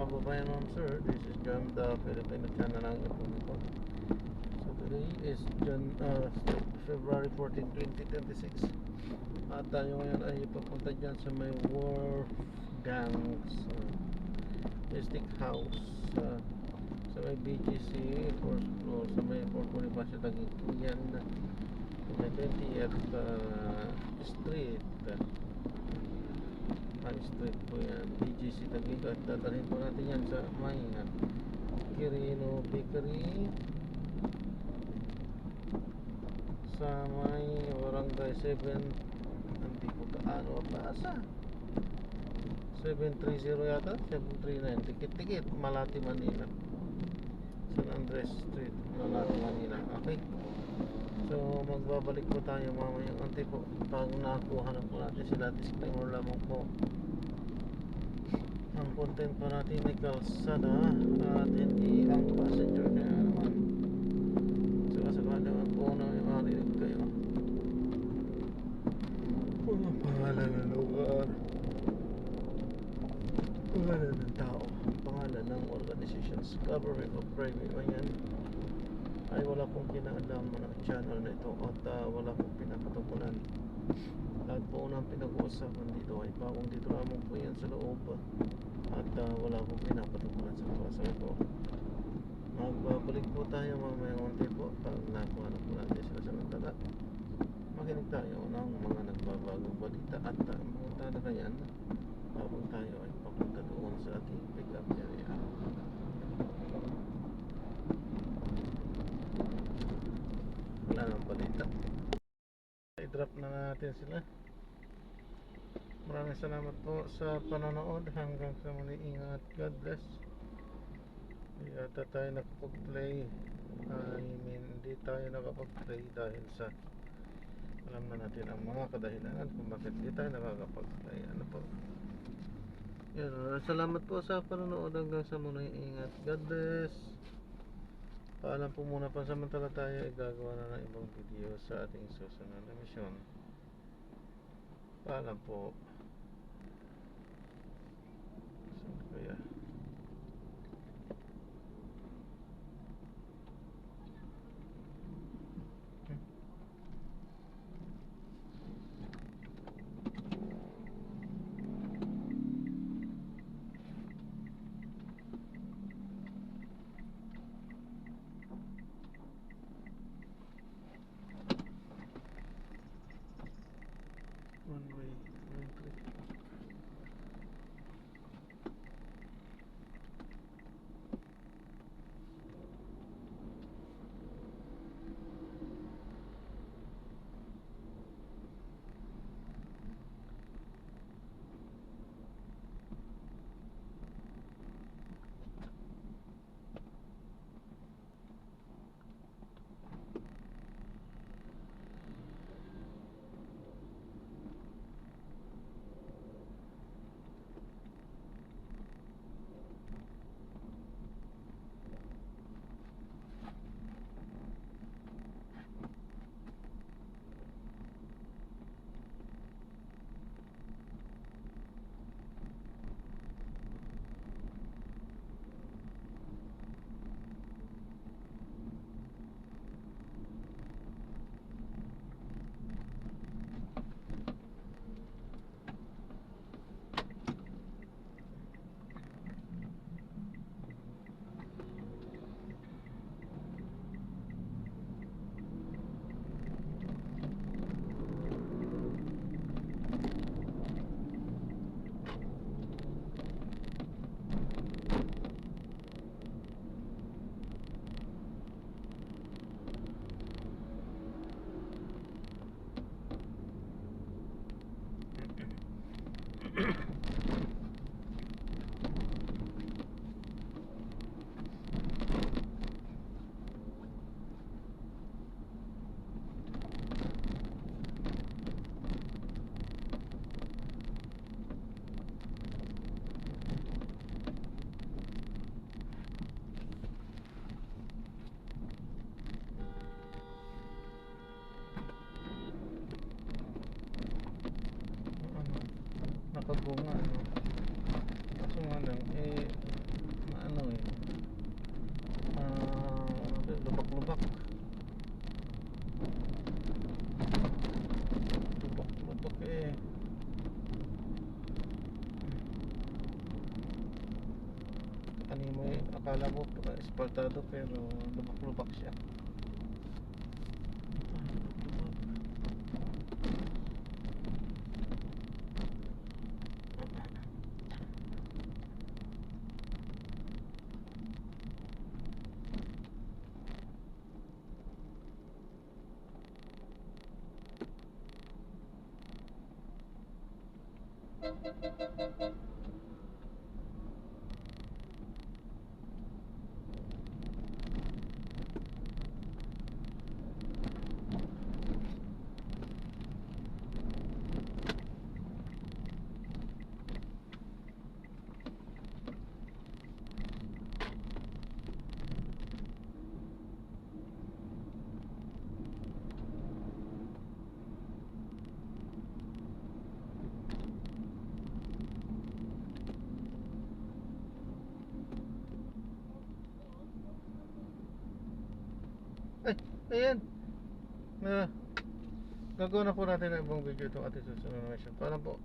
kababayan, ma'am sir, this is John, the Filipino channel ng Ipumiko. So today is February 14, 2026. At tayo ngayon ay papunta dyan sa may Wharf Gangs Steak House sa may BGC 4th floor, sa may Fort Bonifacio Taguigyan, sa may 20th Street High Street po yan, BGC Taguig. At dadalhin po natin yan sa may Quirino Bakery sa may Barangay 7, hindi ko kaano basa, 730 yata, 739, tikit-tikit, Malati, Manila, San Andres Street, Malati, Manila. Okay, so magbabalik po tayo mamayang konti po pag nakuha na po natin sila. Disclaimer lamang po, ang content po natin ay kalsada at hindi ang passenger, kaya naman sakasakali naman po na may marinig kayo. Pangalan ng lugar, pangalan ng tao, pangalan ng organizations, government o private man yan, ay wala pong kinaalam ng channel na ito at wala pong pinapatukulan. Lahat po unang pinag-uusapan dito ay bagong dito lamang po yan sa loob at wala pong pinapatukulan sa labas. So ito, magbabalik po tayo mamaya konti po pag nakuha na po natin sila sa nagtala. Makinig tayo ng mga nagbabagong balita at mga talakayan habang tayo ay papunta doon sa ating pick-up area. Wala nang balita, i-drop na natin sila. Maraming salamat po sa panonood. Hanggang sa muli, ingat, God bless. Yata tayo nakapag-play, hindi tayo nakapag-play dahil sa alam na natin ang mga kadahilanan kung bakit hindi tayo nakakapag-play. Ano po yun, salamat po sa panonood. Hanggang sa muli, ingat, God bless. Paalam po muna, pansamantala tayo ay gagawa na ng ibang video sa ating susunod na misyon. Paalam po. Saan kaya? One way, one click. nakabunga, ano. Kaso nga lang, kanimo akala mo espaltado pero lubak-lubak siya. Ay, ayan. Na gagawa na po natin ng ibang video itong ating susunod na mission. Paalam po.